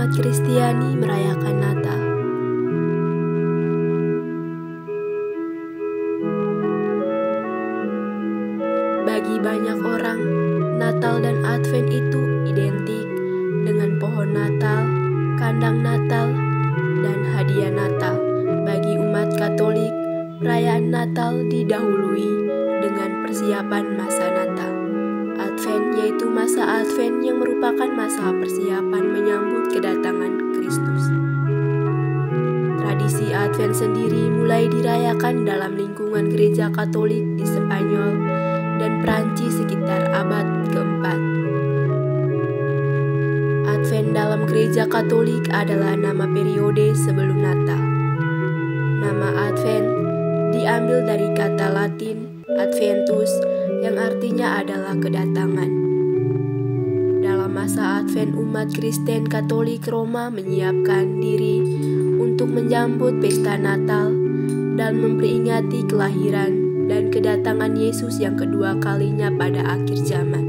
umat Kristiani merayakan Natal. Bagi banyak orang, Natal dan Advent itu identik dengan pohon Natal, kandang Natal, dan hadiah Natal. Bagi umat Katolik, perayaan Natal didahului dengan persiapan masa Natal. Advent yaitu masa Advent yang merupakan masa persiapan menyambut kedatangan Kristus. Tradisi Advent sendiri mulai dirayakan dalam lingkungan gereja Katolik di Spanyol dan Prancis sekitar abad keempat. Advent dalam gereja Katolik adalah nama periode sebelum Natal. Nama Advent diambil dari kata Latin Adventus yang artinya adalah kedatangan. Dalam masa Advent, umat Kristen Katolik Roma menyiapkan diri untuk menyambut pesta Natal dan memperingati kelahiran dan kedatangan Yesus yang kedua kalinya pada akhir zaman.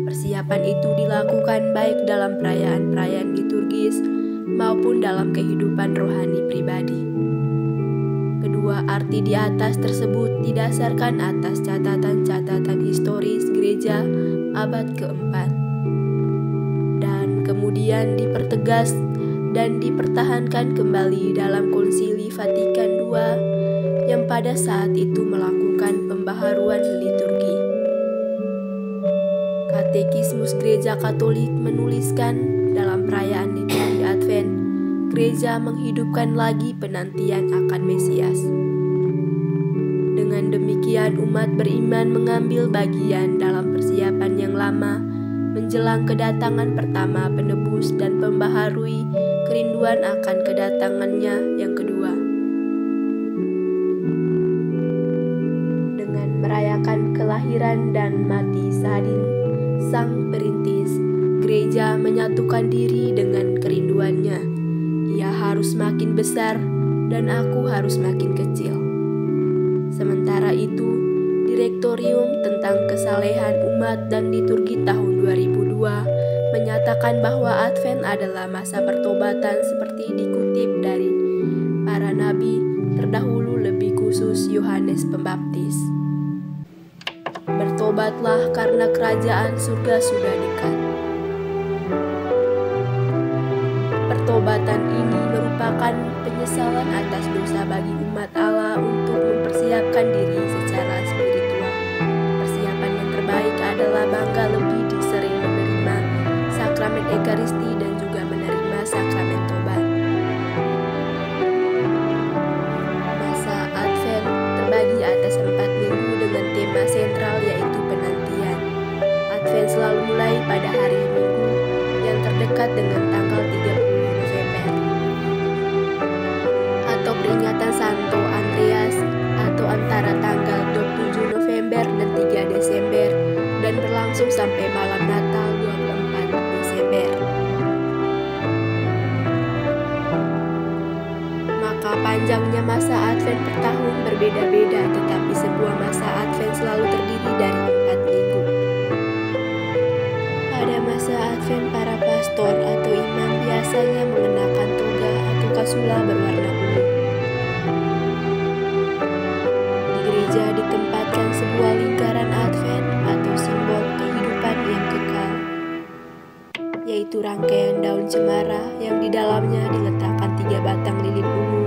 Persiapan itu dilakukan baik dalam perayaan-perayaan liturgis maupun dalam kehidupan rohani pribadi. Kedua arti di atas tersebut didasarkan atas catatan-catatan historis gereja abad keempat dan kemudian dipertegas dan dipertahankan kembali dalam Konsili Vatikan II yang pada saat itu melakukan pembaharuan liturgi. Katekismus Gereja Katolik menuliskan dalam perayaan liturgi Advent, gereja menghidupkan lagi penantian akan Mesias. Dengan demikian umat beriman mengambil bagian dalam persiapan yang lama menjelang kedatangan pertama penebus dan membaharui kerinduan akan kedatangannya yang kedua. Dengan merayakan kelahiran dan mati Sadin, Sang Perintis, gereja menyatukan diri dengan kerinduannya. Ia harus makin besar dan aku harus makin kecil. Sementara itu, Direktorium tentang Kesalehan Umat dan Liturgi tahun 2002 menyatakan bahwa Advent adalah masa pertobatan seperti dikutip dari para nabi terdahulu, lebih khusus Yohanes Pembaptis. Bertobatlah karena kerajaan surga sudah dekat. Pertobatan ini merupakan penyesalan atas dosa bagi umat Allah untuk mempersiapkan diri secara spiritual. Persiapan yang terbaik adalah bangga lebih sering menerima sakramen Ekaristi dan juga menerima sakramen tobat. Masa Advent terbagi atas 4 minggu dengan tema sentral yaitu penantian. Advent selalu mulai pada hari Minggu yang terdekat dengan tanggal 30 atau peringatan Santo Andreas atau antara tanggal 27 November dan 3 Desember dan berlangsung sampai malam Natal 24 Desember. Maka panjangnya masa Advent per tahun berbeda-beda, tetapi sebuah masa Advent selalu terdiri dari 4 minggu. Pada masa Advent, para pastor atau imam biasanya mengenakan toga atau kasula berwarna ungu. Di gereja ditempatkan sebuah lingkaran Advent atau simbol kehidupan yang kekal, yaitu rangkaian daun cemara yang di dalamnya diletakkan 3 batang lilin ungu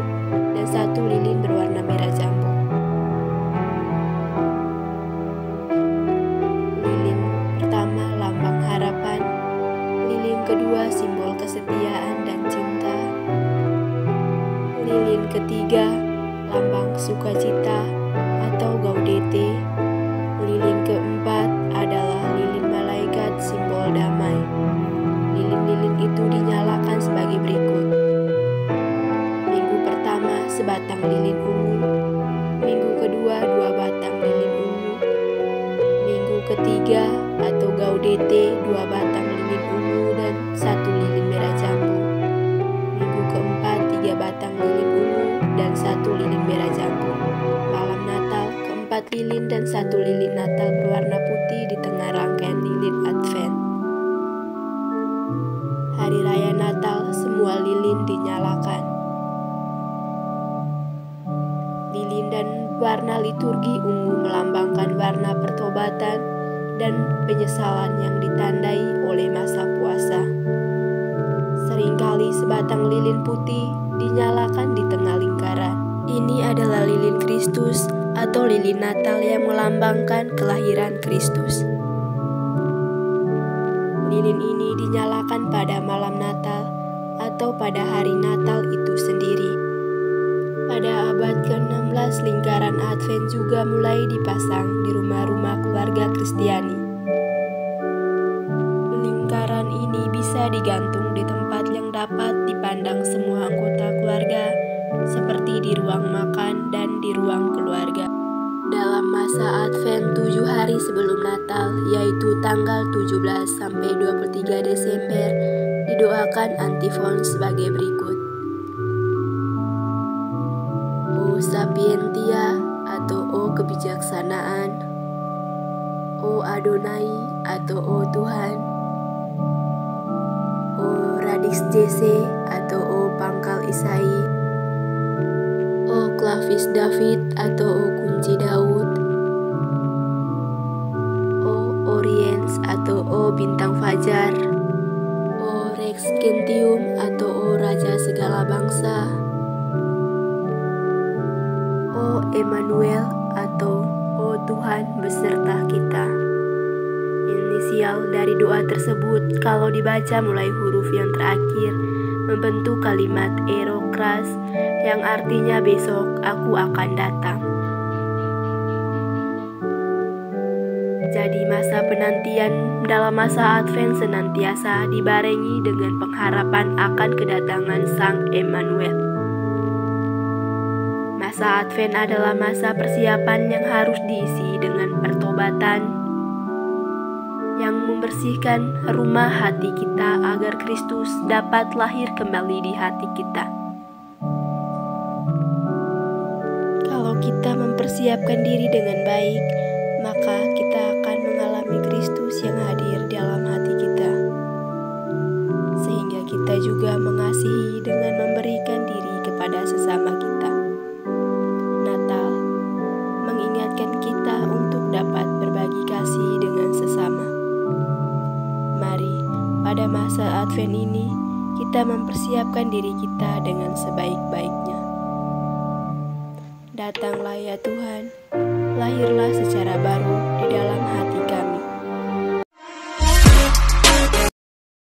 dan 1 lilin berwarna merah jambu. Lilin pertama lambang harapan, lilin kedua simbol kesetiaan dan cinta, lilin ketiga lambang sukacita atau gaudete, lilin keempat adalah lilin malaikat simbol damai. Lilin-lilin itu dinyalakan sebagai berikut. Minggu pertama sebatang lilin ungu, minggu kedua 2 batang lilin ungu, minggu ketiga atau gaudete 2 batang lilin ungu dan 1 lilin merah jambu, minggu keempat 3 batang lilin ungu dan 1 lilin merah jambu. Malam Natal, keempat lilin dan 1 lilin Natal berwarna putih di tengah rangkaian lilin Advent. Hari Raya Natal Natal semua lilin dinyalakan. Lilin dan warna liturgi ungu melambangkan warna pertobatan dan penyesalan yang ditandai oleh masa puasa. Seringkali sebatang lilin putih dinyalakan di tengah lingkaran. Ini adalah lilin Kristus atau lilin Natal yang melambangkan kelahiran Kristus. Lilin ini dinyalakan pada malam Natal atau pada hari Natal itu sendiri. Pada abad ke-16 lingkaran Advent juga mulai dipasang di rumah-rumah keluarga Kristiani. Lingkaran ini bisa digantung di tempat yang dapat dipandang semua anggota keluarga, seperti di ruang makan dan di ruang keluarga. Dalam masa Advent 7 hari sebelum Natal, yaitu tanggal 17 sampai 23 Desember, didoakan antifon sebagai berikut. O sapientia atau O kebijaksanaan, O Adonai atau O Tuhan, O radix Jese atau O pangkal Isai, O clavis David atau O kunci Daud, O Oriens atau O bintang fajar, O Rex Gentium atau O raja segala bangsa, O Emmanuel atau O Tuhan beserta kita. Inisial dari doa tersebut kalau dibaca mulai huruf yang terakhir membentuk kalimat Erokras yang artinya besok aku akan datang. Jadi masa penantian dalam masa Advent senantiasa dibarengi dengan pengharapan akan kedatangan Sang Emmanuel. Masa Advent adalah masa persiapan yang harus diisi dengan pertobatan yang membersihkan rumah hati kita agar Kristus dapat lahir kembali di hati kita. Kalau kita mempersiapkan diri dengan baik, maka kita akan mengalami Kristus yang hadir dalam hati kita. Sehingga kita juga mengasihi dengan memberikan diri kepada sesama kita. Natal mengingatkan kita untuk dapat berbagi kasih dengan sesama. Mari, pada masa Advent ini, kita mempersiapkan diri kita dengan sebaik-baiknya. Datanglah ya Tuhan, lahirlah secara baru